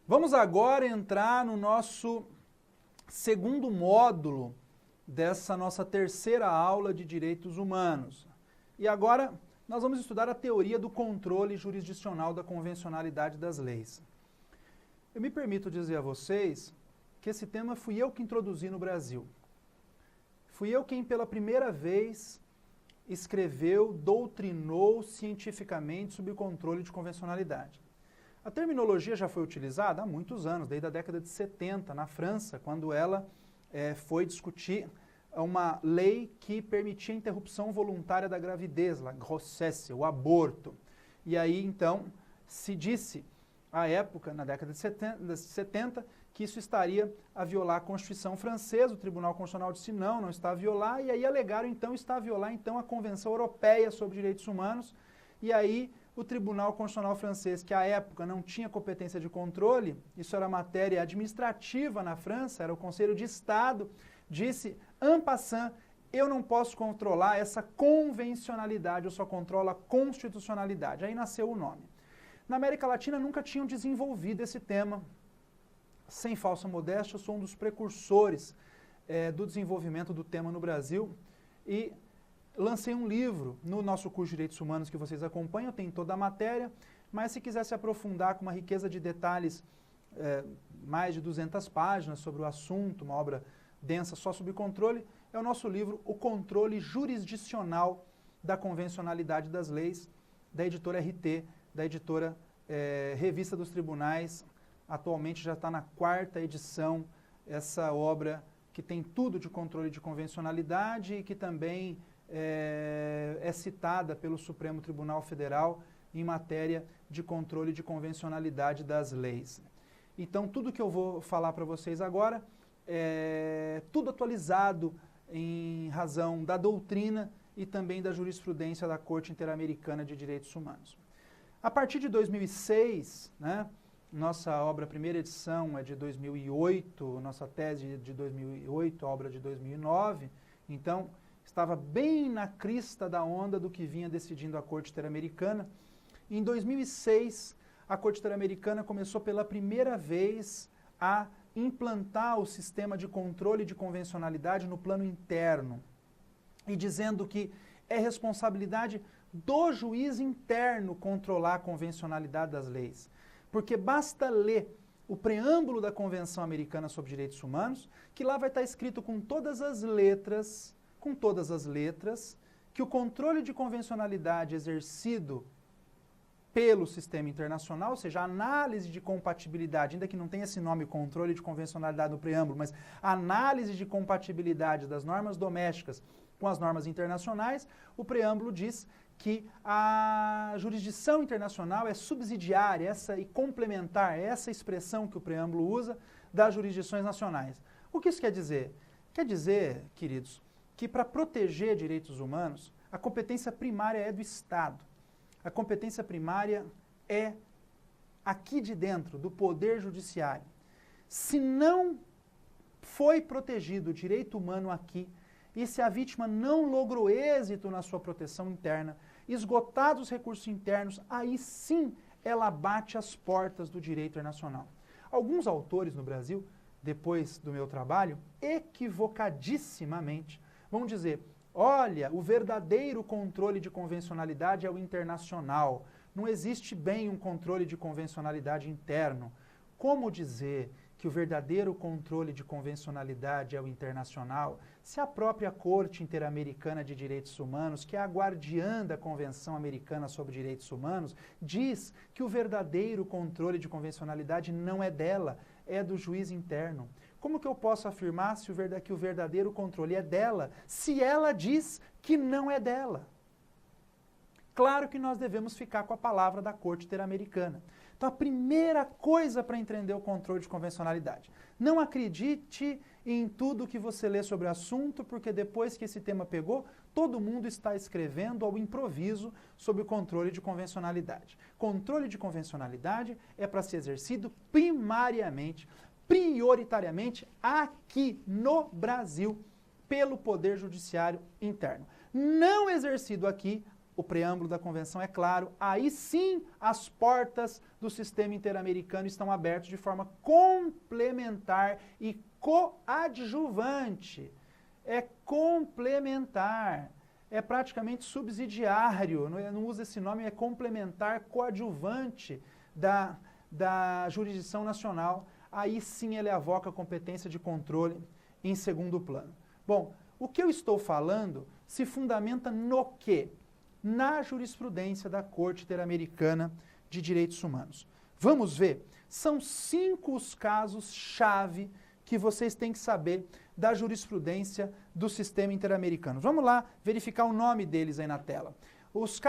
Vamos agora entrar no nosso segundo módulo dessa nossa terceira aula de Direitos Humanos. E agora nós vamos estudar a teoria do controle jurisdicional da convencionalidade das leis. Eu me permito dizer a vocês que esse tema fui eu que introduzi no Brasil. Fui eu quem pela primeira vez escreveu, doutrinou cientificamente sobre o controle de convencionalidade. A terminologia já foi utilizada há muitos anos, desde a década de 70, na França, quando ela foi discutir uma lei que permitia a interrupção voluntária da gravidez, la grossesse, o aborto. E aí, então, se disse, à época, na década de 70, que isso estaria a violar a Constituição francesa. O Tribunal Constitucional disse não está a violar, e aí alegaram, então, está a violar, então, a Convenção Europeia sobre Direitos Humanos. E aí, o Tribunal Constitucional francês, que à época não tinha competência de controle, isso era matéria administrativa na França, era o Conselho de Estado, disse, en passant, eu não posso controlar essa convencionalidade, eu só controlo a constitucionalidade. Aí nasceu o nome. Na América Latina nunca tinham desenvolvido esse tema. Sem falsa modéstia, eu sou um dos precursores do desenvolvimento do tema no Brasil e lancei um livro no nosso curso de Direitos Humanos que vocês acompanham, tem toda a matéria, mas se quiser se aprofundar com uma riqueza de detalhes, mais de 200 páginas sobre o assunto, uma obra densa só sobre controle, é o nosso livro O Controle Jurisdicional da Convencionalidade das Leis, da editora RT, da editora Revista dos Tribunais. Atualmente já está na 4ª edição, essa obra que tem tudo de controle de convencionalidade e que também é citada pelo Supremo Tribunal Federal em matéria de controle de convencionalidade das leis. Então, tudo que eu vou falar para vocês agora é tudo atualizado em razão da doutrina e também da jurisprudência da Corte Interamericana de Direitos Humanos. A partir de 2006, né, nossa obra, primeira edição é de 2008, nossa tese de 2008, a obra de 2009, então estava bem na crista da onda do que vinha decidindo a Corte Interamericana. Em 2006, a Corte Interamericana começou pela primeira vez a implantar o sistema de controle de convencionalidade no plano interno e dizendo que é responsabilidade do juiz interno controlar a convencionalidade das leis. Porque basta ler o preâmbulo da Convenção Americana sobre Direitos Humanos, que lá vai estar escrito com todas as letras, que o controle de convencionalidade exercido pelo sistema internacional, ou seja, a análise de compatibilidade, ainda que não tenha esse nome, controle de convencionalidade no preâmbulo, mas a análise de compatibilidade das normas domésticas com as normas internacionais, o preâmbulo diz que a jurisdição internacional é subsidiária e complementar, essa expressão que o preâmbulo usa, das jurisdições nacionais. O que isso quer dizer? Quer dizer, queridos, que para proteger direitos humanos, a competência primária é do Estado. A competência primária é aqui de dentro, do Poder Judiciário. Se não foi protegido o direito humano aqui, e se a vítima não logrou êxito na sua proteção interna, esgotados os recursos internos, aí sim ela bate as portas do direito internacional. Alguns autores no Brasil, depois do meu trabalho, equivocadissimamente, vão dizer, olha, o verdadeiro controle de convencionalidade é o internacional. Não existe bem um controle de convencionalidade interno. Como dizer que o verdadeiro controle de convencionalidade é o internacional, se a própria Corte Interamericana de Direitos Humanos, que é a guardiã da Convenção Americana sobre Direitos Humanos, diz que o verdadeiro controle de convencionalidade não é dela, é do juiz interno. Como que eu posso afirmar que o verdadeiro controle é dela, se ela diz que não é dela? Claro que nós devemos ficar com a palavra da Corte Interamericana. Então, a primeira coisa para entender o controle de convencionalidade, não acredite em tudo que você lê sobre o assunto, porque depois que esse tema pegou, todo mundo está escrevendo ao improviso sobre o controle de convencionalidade. Controle de convencionalidade é para ser exercido primariamente, prioritariamente, aqui no Brasil, pelo Poder Judiciário interno. Não exercido aqui, o preâmbulo da convenção é claro, aí sim as portas do sistema interamericano estão abertas de forma complementar e coadjuvante. É complementar, é praticamente subsidiário, não usa esse nome, é complementar, coadjuvante da jurisdição nacional. Aí sim ele avoca a competência de controle em segundo plano. Bom, o que eu estou falando se fundamenta no quê? Na jurisprudência da Corte Interamericana de Direitos Humanos. Vamos ver? São 5 os casos-chave que vocês têm que saber da jurisprudência do sistema interamericano. Vamos lá verificar o nome deles aí na tela. Os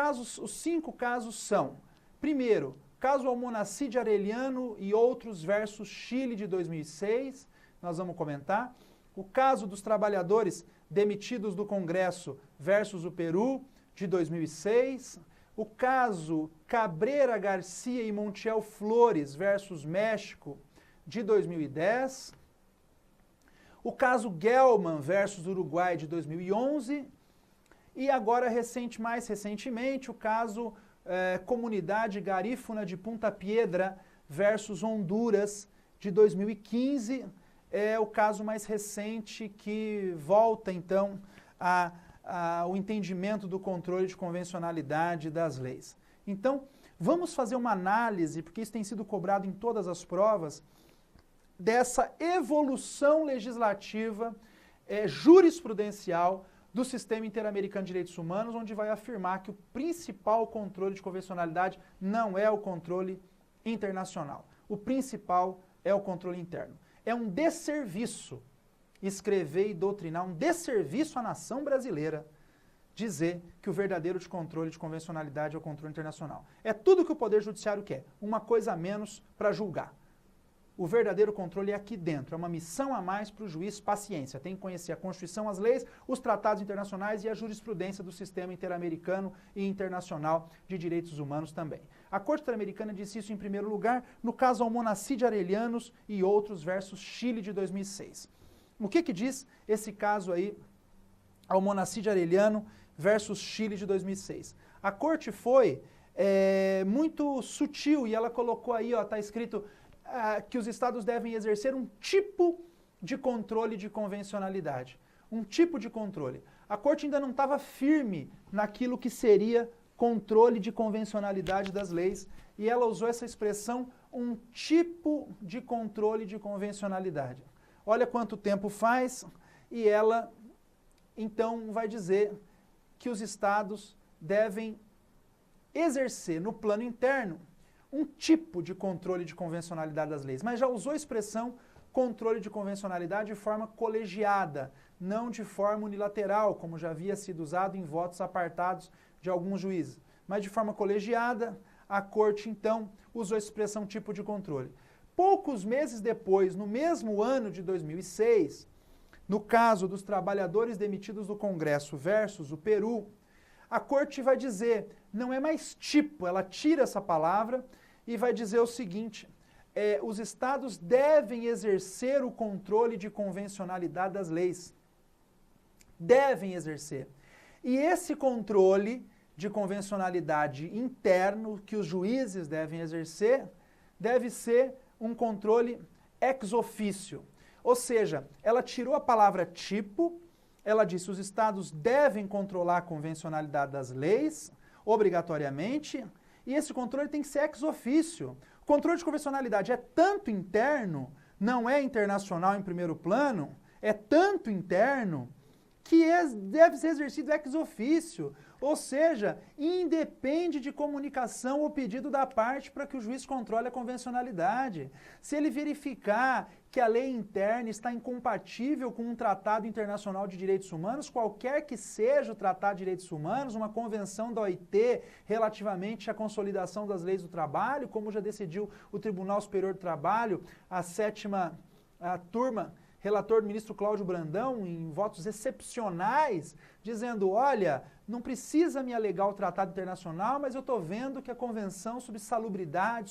5 casos são, primeiro, caso Almonacid Arellano e outros versus Chile de 2006, nós vamos comentar. O caso dos trabalhadores demitidos do Congresso versus o Peru, de 2006. O caso Cabrera Garcia e Montiel Flores versus México, de 2010. O caso Gelman versus Uruguai, de 2011. E agora, mais recentemente, o caso Comunidade Garífuna de Punta Piedra versus Honduras, de 2015. É o caso mais recente que volta, então, o entendimento do controle de convencionalidade das leis. Então, vamos fazer uma análise, porque isso tem sido cobrado em todas as provas, dessa evolução legislativa, jurisprudencial do sistema interamericano de direitos humanos, onde vai afirmar que o principal controle de convencionalidade não é o controle internacional. O principal é o controle interno. É um desserviço escrever e doutrinar, um desserviço à nação brasileira, dizer que o verdadeiro controle de convencionalidade é o controle internacional. É tudo que o Poder Judiciário quer, uma coisa a menos para julgar. O verdadeiro controle é aqui dentro, é uma missão a mais para o juiz, paciência. Tem que conhecer a Constituição, as leis, os tratados internacionais e a jurisprudência do sistema interamericano e internacional de direitos humanos também. A Corte Interamericana disse isso em primeiro lugar, no caso Almonacid Arellano e outros versus Chile de 2006. O que diz esse caso aí, Almonacid Arellano versus Chile de 2006? A Corte foi muito sutil e ela colocou aí, está escrito que os estados devem exercer um tipo de controle de convencionalidade. Um tipo de controle. A Corte ainda não estava firme naquilo que seria controle de convencionalidade das leis e ela usou essa expressão, um tipo de controle de convencionalidade. Olha quanto tempo faz e ela, então, vai dizer que os estados devem exercer no plano interno um tipo de controle de convencionalidade das leis, mas já usou a expressão controle de convencionalidade de forma colegiada, não de forma unilateral, como já havia sido usado em votos apartados de alguns juízes, mas de forma colegiada, a Corte, então, usou a expressão tipo de controle. Poucos meses depois, no mesmo ano de 2006, no caso dos trabalhadores demitidos do Congresso versus o Peru, a Corte vai dizer, não é mais tipo, ela tira essa palavra e vai dizer o seguinte, os estados devem exercer o controle de convencionalidade das leis. Devem exercer. E esse controle de convencionalidade interno que os juízes devem exercer, deve ser um controle ex officio. Ou seja, ela tirou a palavra tipo, ela disse os estados devem controlar a convencionalidade das leis, obrigatoriamente, e esse controle tem que ser ex officio. O controle de convencionalidade é tanto interno, não é internacional em primeiro plano, é tanto interno que deve ser exercido ex officio, ou seja, independe de comunicação ou pedido da parte para que o juiz controle a convencionalidade. Se ele verificar que a lei interna está incompatível com um tratado internacional de direitos humanos, qualquer que seja o tratado de direitos humanos, uma convenção da OIT relativamente à consolidação das leis do trabalho, como já decidiu o Tribunal Superior do Trabalho, a 7ª turma, relator do ministro Cláudio Brandão, em votos excepcionais, dizendo, olha, não precisa me alegar o tratado internacional, mas eu estou vendo que a convenção sobre salubridade,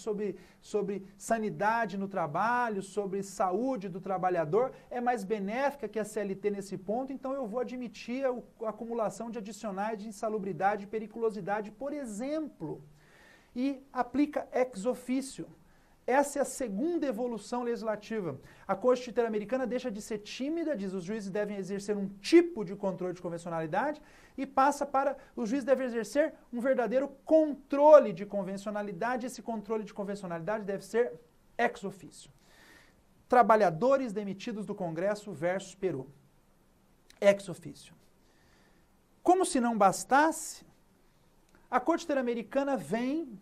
sobre sanidade no trabalho, sobre saúde do trabalhador, é mais benéfica que a CLT nesse ponto, então eu vou admitir a acumulação de adicionais de insalubridade e periculosidade, por exemplo, e aplica ex officio. Essa é a segunda evolução legislativa. A Corte Interamericana deixa de ser tímida, diz os juízes devem exercer um tipo de controle de convencionalidade e passa para os juízes devem exercer um verdadeiro controle de convencionalidade. Esse controle de convencionalidade deve ser ex officio. Trabalhadores demitidos do Congresso versus Peru. Ex officio. Como se não bastasse, a Corte Interamericana vem,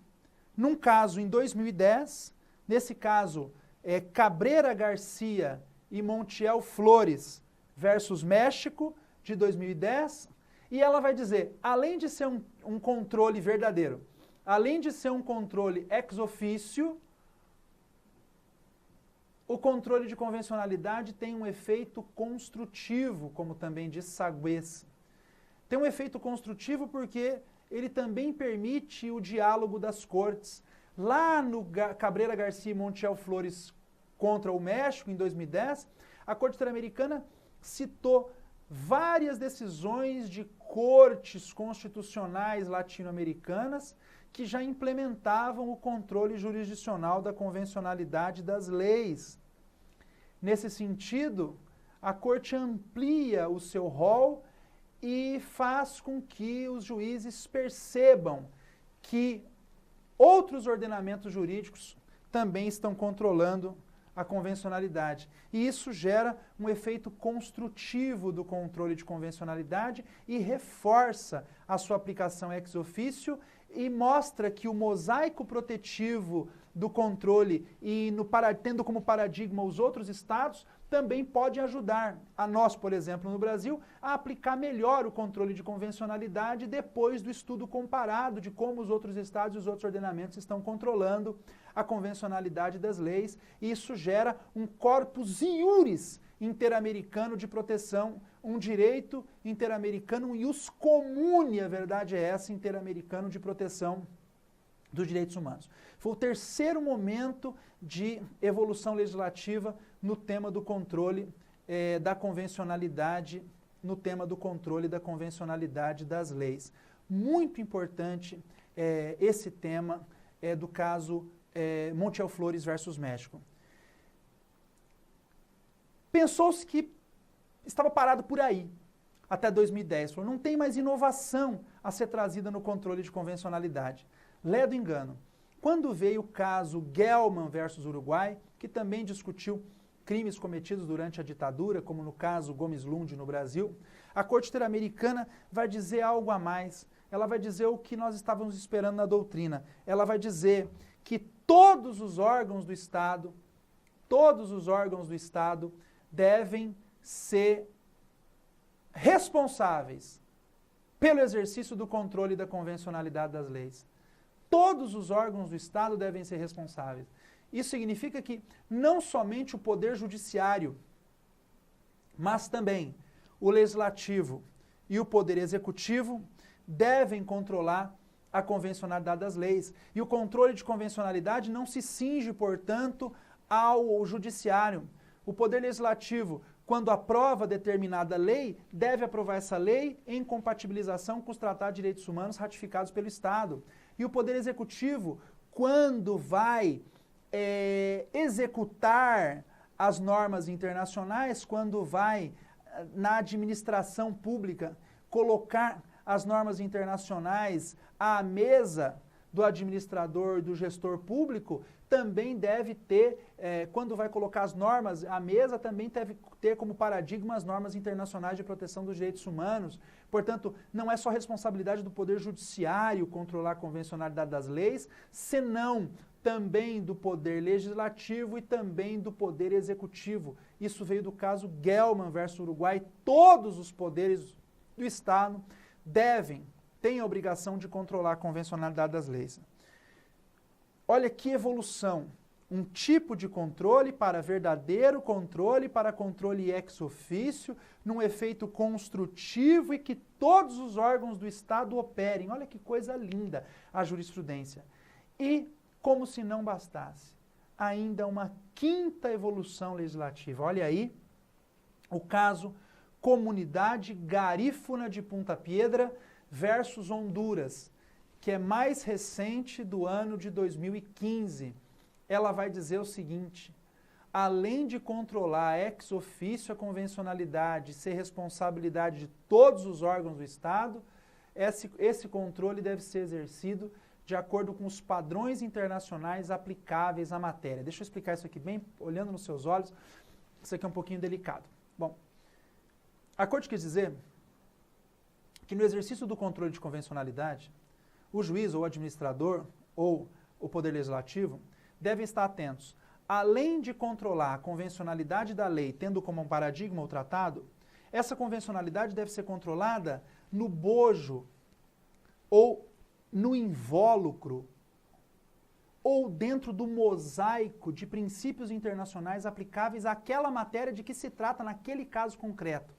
num caso em 2010, nesse caso, Cabrera Garcia e Montiel Flores versus México, de 2010, e ela vai dizer, além de ser um controle verdadeiro, além de ser um controle ex officio, o controle de convencionalidade tem um efeito construtivo, como também diz Sagüez. Tem um efeito construtivo porque ele também permite o diálogo das cortes. Lá no Cabrera Garcia e Montiel Flores contra o México, em 2010, a Corte Interamericana citou várias decisões de cortes constitucionais latino-americanas que já implementavam o controle jurisdicional da convencionalidade das leis. Nesse sentido, a Corte amplia o seu rol e faz com que os juízes percebam que outros ordenamentos jurídicos também estão controlando a convencionalidade. E isso gera um efeito construtivo do controle de convencionalidade e reforça a sua aplicação ex officio e mostra que o mosaico protetivo do controle e tendo como paradigma os outros estados também pode ajudar a nós, por exemplo, no Brasil, a aplicar melhor o controle de convencionalidade depois do estudo comparado de como os outros estados e os outros ordenamentos estão controlando a convencionalidade das leis. E isso gera um corpus iuris interamericano de proteção, um direito interamericano, um ius comune, a verdade é essa, interamericano de proteção dos direitos humanos. Foi o terceiro momento de evolução legislativa no tema do controle da convencionalidade, no tema do controle da convencionalidade das leis. Muito importante esse tema do caso Montiel Flores versus México. Pensou-se que estava parado por aí, até 2010. Falou, não tem mais inovação a ser trazida no controle de convencionalidade. Lé do engano. Quando veio o caso Gelman versus Uruguai, que também discutiu crimes cometidos durante a ditadura, como no caso Gomes Lund no Brasil, a Corte Interamericana vai dizer algo a mais. Ela vai dizer o que nós estávamos esperando na doutrina. Ela vai dizer que todos os órgãos do Estado devem ser responsáveis pelo exercício do controle da convencionalidade das leis. Todos os órgãos do Estado devem ser responsáveis. Isso significa que não somente o Poder Judiciário, mas também o Legislativo e o Poder Executivo devem controlar a convencionalidade das leis. E o controle de convencionalidade não se cinge, portanto, ao Judiciário. O Poder Legislativo, quando aprova determinada lei, deve aprovar essa lei em compatibilização com os tratados de direitos humanos ratificados pelo Estado. E o Poder Executivo, quando vai executar as normas internacionais, quando vai, na administração pública, colocar as normas internacionais à mesa do administrador, do gestor público, também deve ter, quando vai colocar as normas à mesa, também deve ter como paradigma as normas internacionais de proteção dos direitos humanos. Portanto, não é só responsabilidade do Poder Judiciário controlar a convencionalidade das leis, senão também do Poder Legislativo e também do Poder Executivo. Isso veio do caso Gelman versus Uruguai. Todos os poderes do Estado têm a obrigação de controlar a convencionalidade das leis. Olha que evolução. um tipo de controle para verdadeiro controle, para controle ex officio, num efeito construtivo e que todos os órgãos do Estado operem. Olha que coisa linda a jurisprudência. E, como se não bastasse, ainda uma quinta evolução legislativa. Olha aí o caso Comunidade Garífuna de Punta Piedra versus Honduras, que é mais recente, do ano de 2015. Ela vai dizer o seguinte: além de controlar ex officio a convencionalidade, ser responsabilidade de todos os órgãos do Estado, esse controle deve ser exercido de acordo com os padrões internacionais aplicáveis à matéria. Deixa eu explicar isso aqui bem, olhando nos seus olhos. Isso aqui é um pouquinho delicado. Bom, a Corte quis dizer que no exercício do controle de convencionalidade, o juiz ou o administrador ou o Poder Legislativo devem estar atentos. Além de controlar a convencionalidade da lei, tendo como um paradigma o tratado, essa convencionalidade deve ser controlada no bojo ou no invólucro ou dentro do mosaico de princípios internacionais aplicáveis àquela matéria de que se trata naquele caso concreto.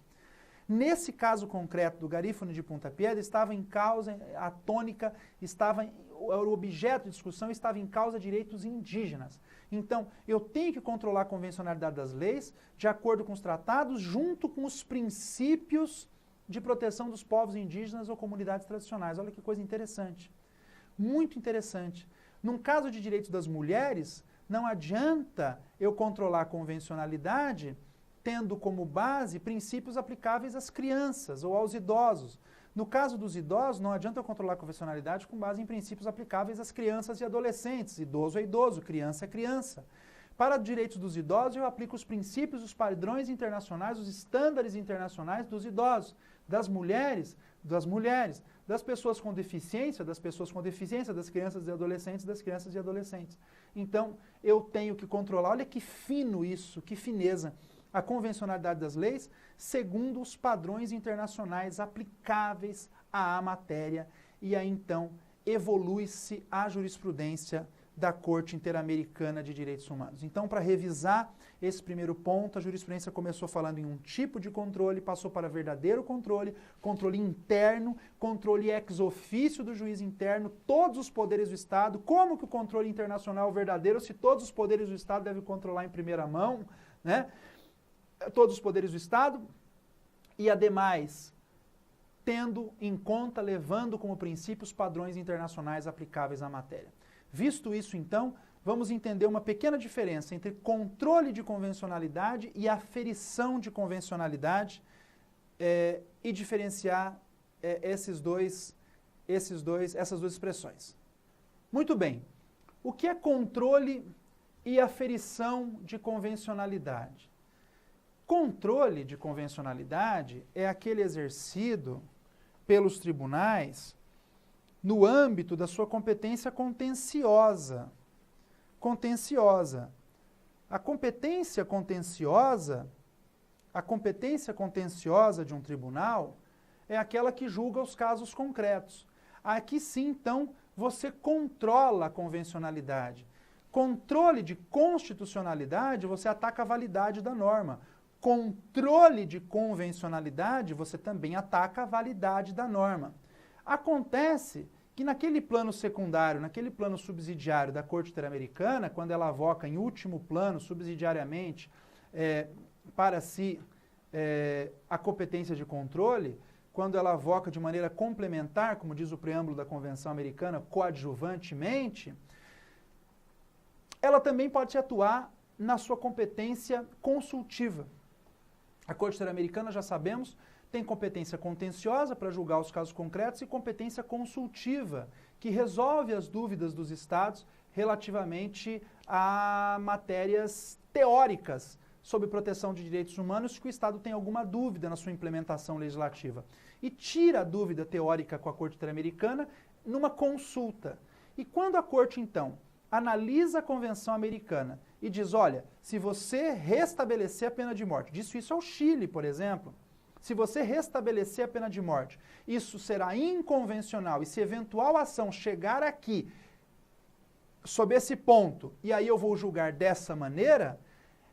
Nesse caso concreto do Garífuna de Punta Piedra, estava em causa, a tônica, o objeto de discussão estava em causa direitos indígenas. Então, eu tenho que controlar a convencionalidade das leis de acordo com os tratados, junto com os princípios de proteção dos povos indígenas ou comunidades tradicionais. Olha que coisa interessante. Muito interessante. Num caso de direitos das mulheres, não adianta eu controlar a convencionalidade tendo como base princípios aplicáveis às crianças ou aos idosos. No caso dos idosos, não adianta eu controlar a convencionalidade com base em princípios aplicáveis às crianças e adolescentes. Idoso é idoso, criança é criança. Para direitos dos idosos, eu aplico os princípios, os padrões internacionais, os estándares internacionais dos idosos. Das mulheres, das pessoas com deficiência, das crianças e adolescentes, das crianças e adolescentes. Então, eu tenho que controlar, olha que fino isso, que fineza, a convencionalidade das leis segundo os padrões internacionais aplicáveis à matéria, e aí então evolui-se a jurisprudência da Corte Interamericana de Direitos Humanos. Então, para revisar esse primeiro ponto, a jurisprudência começou falando em um tipo de controle, passou para verdadeiro controle, controle interno, controle ex officio do juiz interno, todos os poderes do Estado. Como que o controle internacional é verdadeiro se todos os poderes do Estado devem controlar em primeira mão, né? Todos os poderes do Estado, e ademais, tendo em conta, levando como princípio os padrões internacionais aplicáveis à matéria. Visto isso, então, vamos entender uma pequena diferença entre controle de convencionalidade e aferição de convencionalidade e diferenciar essas duas expressões. Muito bem, o que é controle e aferição de convencionalidade? Controle de convencionalidade é aquele exercido pelos tribunais no âmbito da sua competência contenciosa. A competência contenciosa de um tribunal é aquela que julga os casos concretos. Aqui sim, então, você controla a convencionalidade. Controle de constitucionalidade, você ataca a validade da norma. Controle de convencionalidade, você também ataca a validade da norma. Acontece que naquele plano secundário, naquele plano subsidiário da Corte Interamericana, quando ela avoca em último plano, subsidiariamente, para si a competência de controle, quando ela avoca de maneira complementar, como diz o preâmbulo da Convenção Americana, coadjuvantemente, ela também pode atuar na sua competência consultiva. A Corte Interamericana, já sabemos, tem competência contenciosa para julgar os casos concretos e competência consultiva, que resolve as dúvidas dos Estados relativamente a matérias teóricas sobre proteção de direitos humanos que o Estado tem alguma dúvida na sua implementação legislativa. E tira a dúvida teórica com a Corte Interamericana numa consulta. E quando a Corte, então, analisa a Convenção Americana e diz, olha, se você restabelecer a pena de morte, disse isso ao Chile, por exemplo, se você restabelecer a pena de morte, isso será inconvencional e se eventual ação chegar aqui sob esse ponto, e aí eu vou julgar dessa maneira,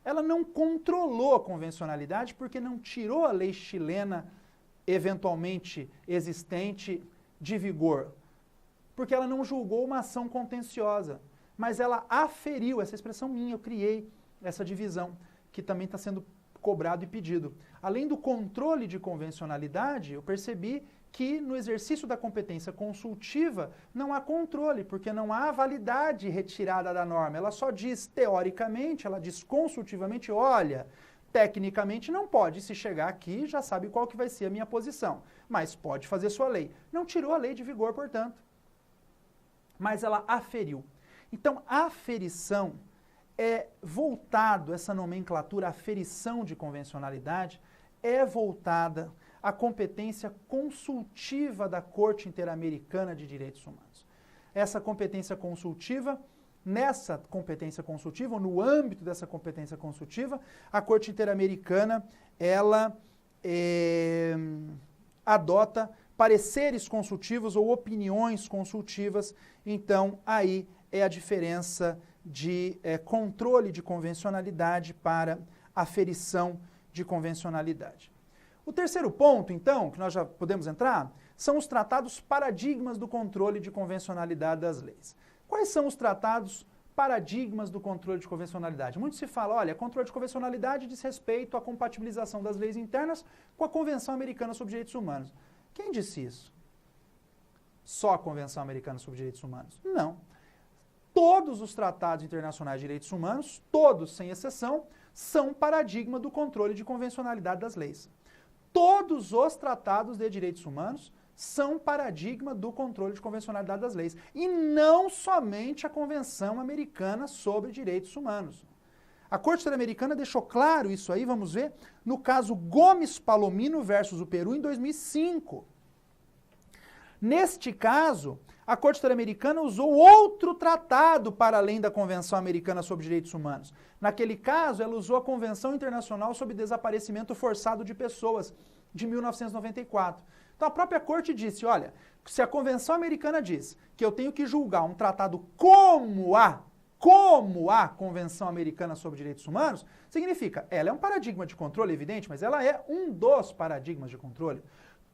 ela não controlou a convencionalidade porque não tirou a lei chilena eventualmente existente de vigor. Porque ela não julgou uma ação contenciosa, mas ela aferiu, essa expressão minha, eu criei essa divisão, que também está sendo cobrado e pedido. Além do controle de convencionalidade, eu percebi que no exercício da competência consultiva não há controle, porque não há validade retirada da norma. Ela só diz teoricamente, ela diz consultivamente, olha, tecnicamente não pode, se chegar aqui já sabe qual que vai ser a minha posição, mas pode fazer sua lei. Não tirou a lei de vigor, portanto, mas ela aferiu. Então, a aferição é voltado, essa nomenclatura, aferição de convencionalidade, é voltada à competência consultiva da Corte Interamericana de Direitos Humanos. Essa competência consultiva, nessa competência consultiva, ou no âmbito dessa competência consultiva, a Corte Interamericana, ela adota pareceres consultivos ou opiniões consultivas, então aí é a diferença de controle de convencionalidade para aferição de convencionalidade. O terceiro ponto, então, que nós já podemos entrar, são os tratados paradigmas do controle de convencionalidade das leis. Quais são os tratados paradigmas do controle de convencionalidade? Muito se fala, olha, controle de convencionalidade diz respeito à compatibilização das leis internas com a Convenção Americana sobre Direitos Humanos. Quem disse isso? Só a Convenção Americana sobre Direitos Humanos? Não. Todos os tratados internacionais de direitos humanos, todos sem exceção, são paradigma do controle de convencionalidade das leis. Todos os tratados de direitos humanos são paradigma do controle de convencionalidade das leis. E não somente a Convenção Americana sobre Direitos Humanos. A Corte Interamericana deixou claro isso aí, vamos ver, no caso Gomes Palomino versus o Peru em 2005. Neste caso, a Corte Interamericana usou outro tratado para além da Convenção Americana sobre Direitos Humanos. Naquele caso, ela usou a Convenção Internacional sobre Desaparecimento Forçado de Pessoas, de 1994. Então a própria Corte disse, olha, se a Convenção Americana diz que eu tenho que julgar um tratado como a Convenção Americana sobre Direitos Humanos, significa, ela é um paradigma de controle, evidente, mas ela é um dos paradigmas de controle.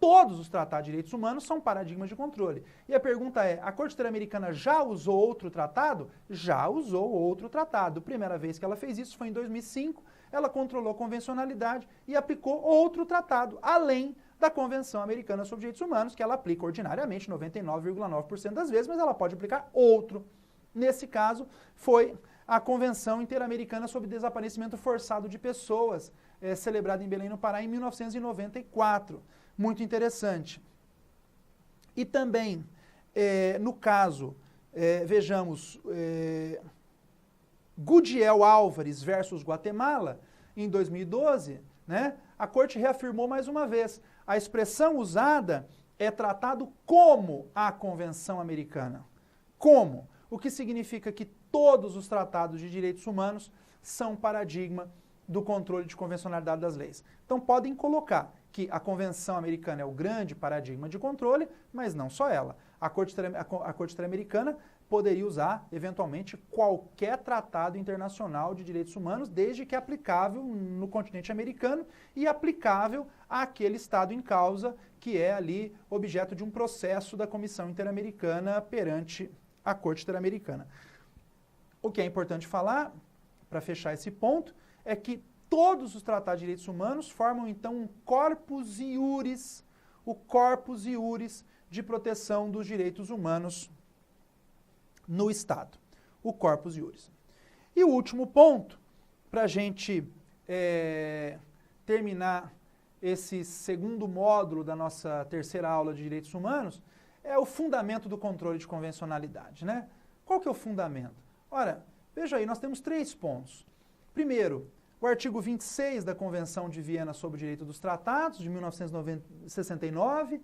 Todos os tratados de direitos humanos são paradigmas de controle. E a pergunta é, a Corte Interamericana já usou outro tratado? Já usou outro tratado. A primeira vez que ela fez isso foi em 2005, ela controlou a convencionalidade e aplicou outro tratado, além da Convenção Americana sobre Direitos Humanos, que ela aplica ordinariamente 99,9% das vezes, mas ela pode aplicar outro. Nesse caso, foi a Convenção Interamericana sobre Desaparecimento Forçado de Pessoas, celebrada em Belém, no Pará, em 1994. Muito interessante. E também, no caso, vejamos, Gudiel Álvares versus Guatemala, em 2012, né, a Corte reafirmou mais uma vez, a expressão usada é tratado como a Convenção Americana. Como? O que significa que todos os tratados de direitos humanos são paradigma do controle de convencionalidade das leis. Então podem colocar que a Convenção Americana é o grande paradigma de controle, mas não só ela. A Corte Interamericana poderia usar, eventualmente, qualquer tratado internacional de direitos humanos, desde que é aplicável no continente americano e aplicável àquele Estado em causa, que é ali objeto de um processo da Comissão Interamericana perante a Corte Interamericana. O que é importante falar, para fechar esse ponto, é que todos os tratados de direitos humanos formam, então, um corpus iuris, o corpus iuris de proteção dos direitos humanos no Estado, o corpus iuris. E o último ponto, para a gente terminar esse segundo módulo da nossa terceira aula de direitos humanos, é o fundamento do controle de convencionalidade, né? Qual que é o fundamento? Ora, veja aí, nós temos 3 pontos. Primeiro, o artigo 26 da Convenção de Viena sobre o Direito dos Tratados, de 1969,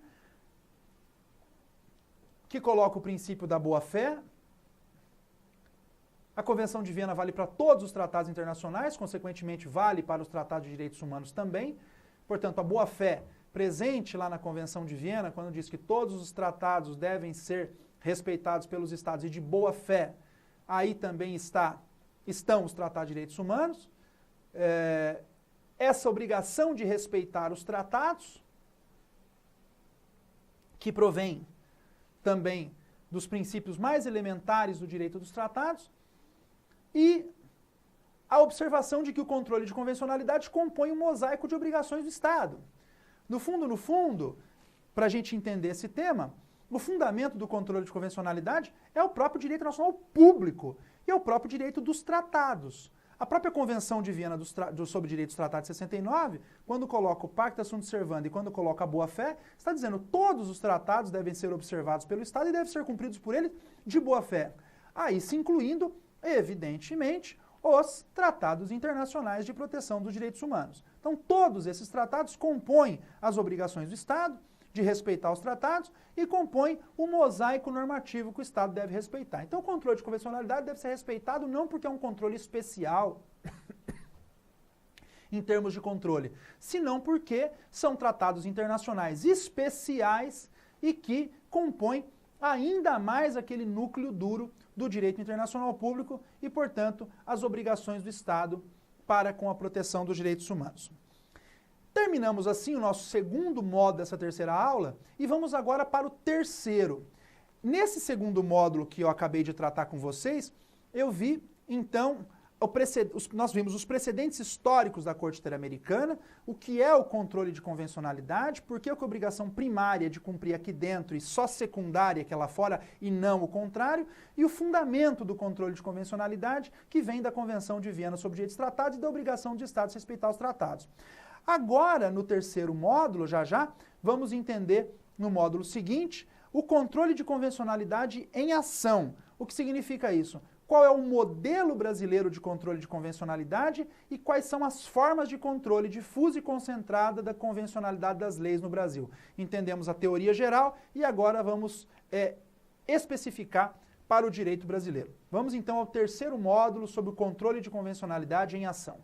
que coloca o princípio da boa-fé. A Convenção de Viena vale para todos os tratados internacionais, consequentemente vale para os tratados de direitos humanos também. Portanto, a boa-fé presente lá na Convenção de Viena, quando diz que todos os tratados devem ser respeitados pelos Estados e de boa-fé, aí também estão os tratados de direitos humanos, essa obrigação de respeitar os tratados, que provém também dos princípios mais elementares do direito dos tratados, e a observação de que o controle de convencionalidade compõe um mosaico de obrigações do Estado. No fundo, para a gente entender esse tema, o fundamento do controle de convencionalidade é o próprio direito nacional público e é o próprio direito dos tratados. A própria Convenção de Viena sobre Direitos Tratados de 69, quando coloca o Pacta Sunt Servanda e quando coloca a boa-fé, está dizendo que todos os tratados devem ser observados pelo Estado e devem ser cumpridos por ele de boa-fé. Aí se incluindo, evidentemente, os tratados internacionais de proteção dos direitos humanos. Então, todos esses tratados compõem as obrigações do Estado de respeitar os tratados e compõem o mosaico normativo que o Estado deve respeitar. Então, o controle de convencionalidade deve ser respeitado não porque é um controle especial em termos de controle, senão porque são tratados internacionais especiais e que compõem ainda mais aquele núcleo duro do direito internacional público e, portanto, as obrigações do Estado para com a proteção dos direitos humanos. Terminamos assim o nosso segundo módulo dessa terceira aula e vamos agora para o terceiro. Nesse segundo módulo que eu acabei de tratar com vocês, eu vi, então, nós vimos os precedentes históricos da Corte Interamericana, o que é o controle de convencionalidade, por que a obrigação primária de cumprir aqui dentro e só secundária que lá fora e não o contrário, e o fundamento do controle de convencionalidade que vem da Convenção de Viena sobre Direitos Tratados e da obrigação de Estados respeitar os tratados. Agora, no terceiro módulo, já, vamos entender no módulo seguinte o controle de convencionalidade em ação. O que significa isso? Qual é o modelo brasileiro de controle de convencionalidade e quais são as formas de controle difusa e concentrada da convencionalidade das leis no Brasil. Entendemos a teoria geral e agora vamos especificar para o direito brasileiro. Vamos então ao terceiro módulo sobre o controle de convencionalidade em ação.